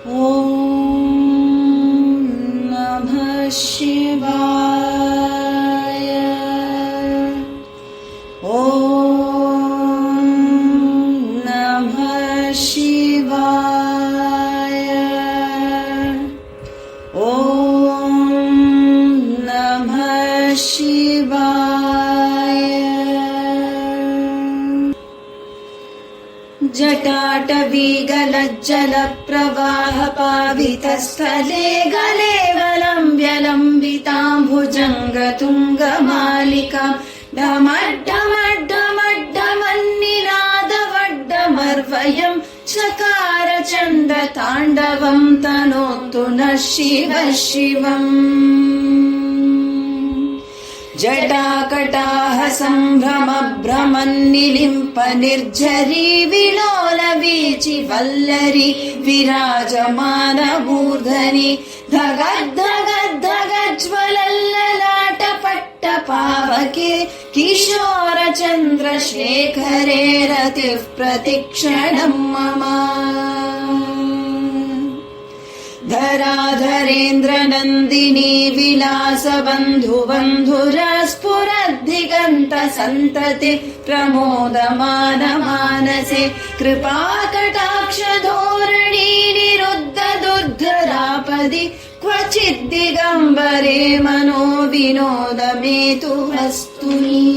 ॐ नमः शिवाय। ॐ नमः शिवाय। ॐ नमः शिवाय। जटाटवीगलज्जलप्रवाहपावितस्थले गलेवलम्ब्यलम्बिताम्भुजङ्गतुङ्गमालिकां डमड्डमड्डमड्डमन्निनादवड्डमर्वयं चकार चण्डताण्डवं तनोतु नः शिवः शिवम्। जटाकटाह सम्भ्रम भ्रमन्निलिम्प निर्झरी विलोलवीचि वल्लरी विराजमानमूर्धनि धगद्धगद्धगज्ज्वलल्ललाटपट्टपावके किशोर चन्द्रशेखरे रतिः प्रतिक्षणं मम। धराधरेन्द्र नन्दिनी विलास बन्धुबन्धुर स्फुरद्दिगन्त सन्तति प्रमोदमान मानसे कृपाकटाक्ष धोरणी निरुद्ध दुर्धरापदि क्वचिद्दिगम्बरे मनो विनोदमेतु वस्तुनि।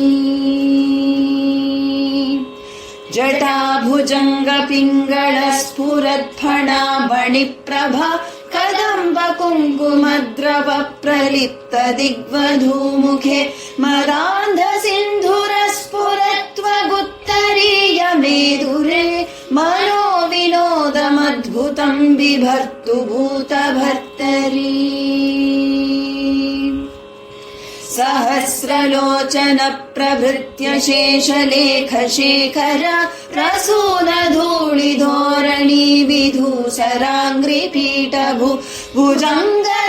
जटाभुजङ्ग पिङ्गळ स्फुरत्फणा मणिप्रभा कदम्ब कुङ्कुमद्रव प्रलिप्त दिग्वधूमुखे मदान्ध सिन्धुर स्फुरत्वगुत्तरीय मेदुरे मनो विनोदमद्भुतं बिभर्तु भूतभर्तरी। सहस्रलोचन प्रभृत्य शेषलेख शेखर प्रसून धूळि धोरणी विधूसराङ्घ्रिपीठभु भुजङ्गराजमालया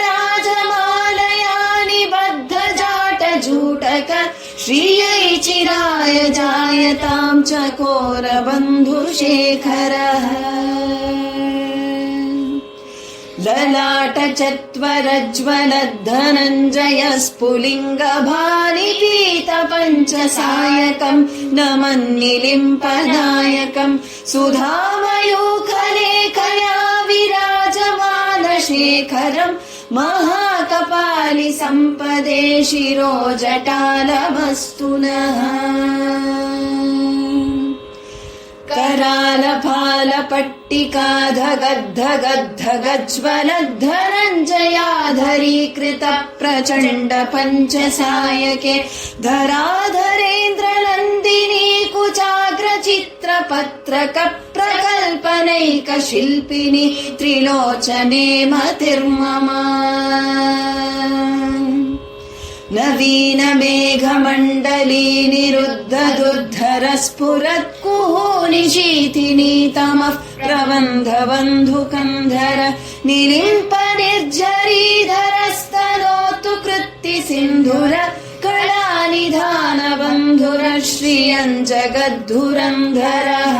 निबद्ध जाट जूटक श्रियै चिराय जायतां चकोर बन्धुशेखरः। ललाट चत्वरज्वलद्धनञ्जय स्फुलिङ्ग भानिपीत पञ्चसायकं नमन्निलिम्पनायकं सुधामयूखलेखया विराजमान शेखरं महाकपालि सम्पदे शिरोजटालमस्तु नः। करालफालपट्टिकाधगद्धगद्धगज्ज्वलद्धनञ्जयाधरीकृत प्रचण्ड पञ्चसायके धराधरेन्द्र नन्दिनी कुचाग्र चित्रपत्रक प्रकल्पनैक शिल्पिनि त्रिलोचने मतिर्मम। नवीन मेघमण्डली निरुद्ध दुर्धर स्फुरत् कुहूनिशीथिनी तमः प्रबन्ध बन्धुकन्धर निलिम्प निर्झरीधरस्तनोतु कृत्ति सिन्धुर कलानिधान बन्धुर श्रियं जगद्धुरन्धरः।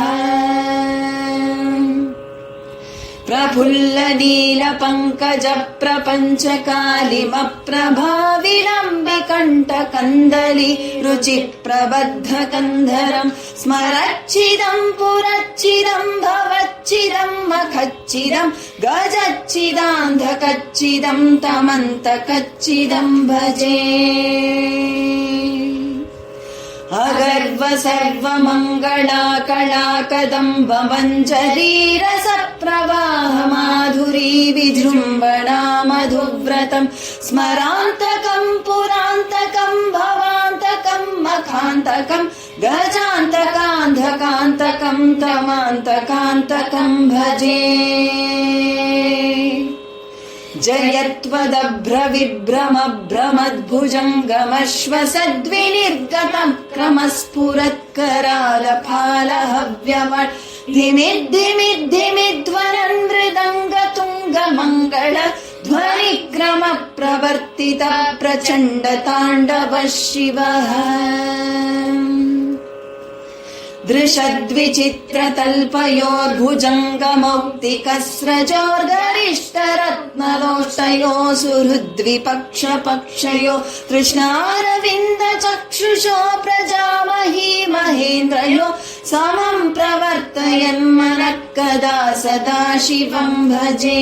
प्रफुल्ल नील पङ्कज प्रपञ्च कालिमप्रभा विलम्बकण्ठ कन्दली रुचि प्रबद्ध कन्धरं स्मरच्चिदं पुरच्चिदं भवच्चिदं मखच्चिदं गजच्चिदान्धकच्चिदं तमन्तकच्चिदं भजे। अगर्व सर्वमङ्गला कला कदम्ब मञ्जरी रस प्रवाह माधुरी विजृम्भणा मधुव्रतं स्मरान्तकं पुरान्तकं भवान्तकं मखान्तकं गजान्तकान्धकान्तकं तमान्तकान्तकं भजे। जयत्वदभ्रविभ्रम भ्रमद्भुजङ्गमश्वसद्विनिर्गतं क्रमस्फुरत्करालफालहव्यमट् धिमिद्धिमिद्धिमिध्वनन् मृदङ्गतुङ्गमङ्गल ध्वनिक्रम प्रवर्तित प्रचण्ड ताण्डव शिवः। दृशद्विचित्रतल्पयोर्भुजङ्गमौक्तिकस्रजोर्गरिष्ठरत्नलोष्टयोः सुहृद्विपक्षपक्षयो तृष्णारविन्दचक्षुषो प्रजामही महेन्द्रयो समम् प्रवर्तयन्मनः कदा सदा शिवम् भजे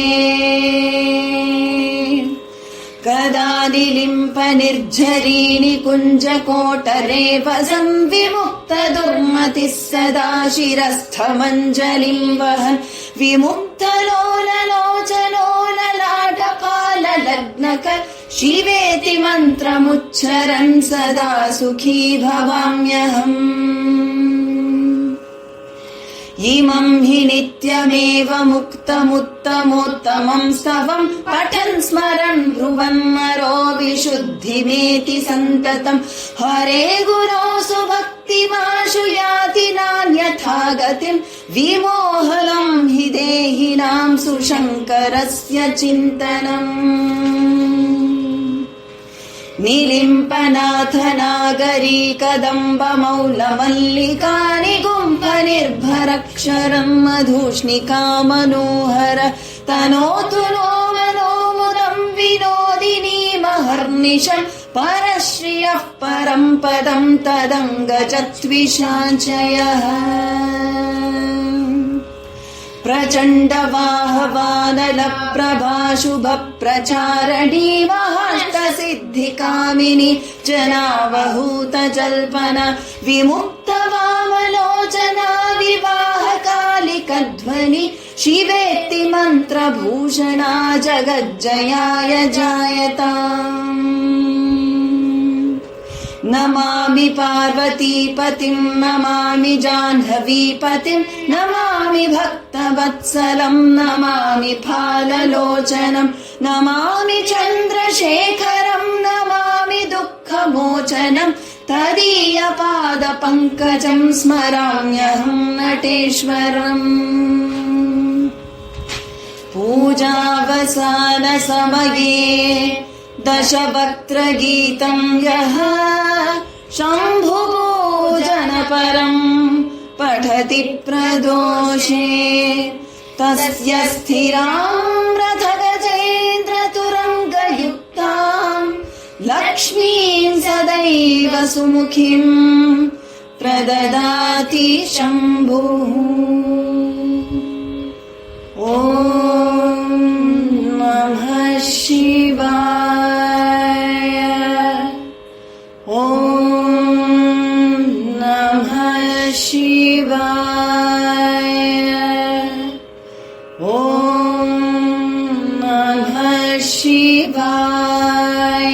कदा निलिम्प निर्झरीणि कुञ्जकोटरे वसन् विमुक्त दुर्मतिः सदा शिरस्थमञ्जलिम् वहन् विमुक्तलोललोचनो ललाटपाललग्नकर् शिवेति मन्त्रमुच्चरन् सदा सुखी भवाम्यहम् इमम् हि नित्यमेव मुक्तमुत्तमोत्तमम् स्तवम् पठन् स्मरन् ब्रुवन् नरो विशुद्धिमेति सन्ततम् हरे गुरोसु भक्तिमाशु याति नान्यथा गतिम् विमोहनम् हि देहिनाम् सुशङ्करस्य चिन्तनम् निलिम्पनाथ नागरी कदम्बमौलमल्लिकानि गुम्फ निर्भरक्षरम् मधुष्णिका मनोहर तनोतु नो मनोमुदम् विनोदिनी महर्निशम् परश्रियः परम् पदम् तदङ्गजत्विषाचयः प्रचण्ड वाहवानल प्रभाशुभ प्रचारणी महाष्टसिद्धिकामिनी जनावहूत जल्पना विमुक्त वामलोचना विवाहकालिकध्वनि शिवेति मन्त्रभूषणा जगज्जयाय जायताम् नमामि पार्वतीपतिम् नमामि जाह्नवीपतिम् नमामि भक्तवत्सलम् नमामि फाललोचनम् नमामि चन्द्रशेखरम् नमामि दुःखमोचनम् तदीयपादपङ्कजम् स्मराम्यहम् नटेश्वरम् पूजावसानसमये दशवक्त्रगीतम् यः शम्भुपूजनपरम् पठति प्रदोषे तस्य स्थिराम् रथगजेन्द्रतुरङ्गयुक्ताम् लक्ष्मीम् सदैव सुमुखीम् प्रददाति शम्भुः ॐ नमः शिवाय ॐ नमः शिवाय ॐ नमः शिवाय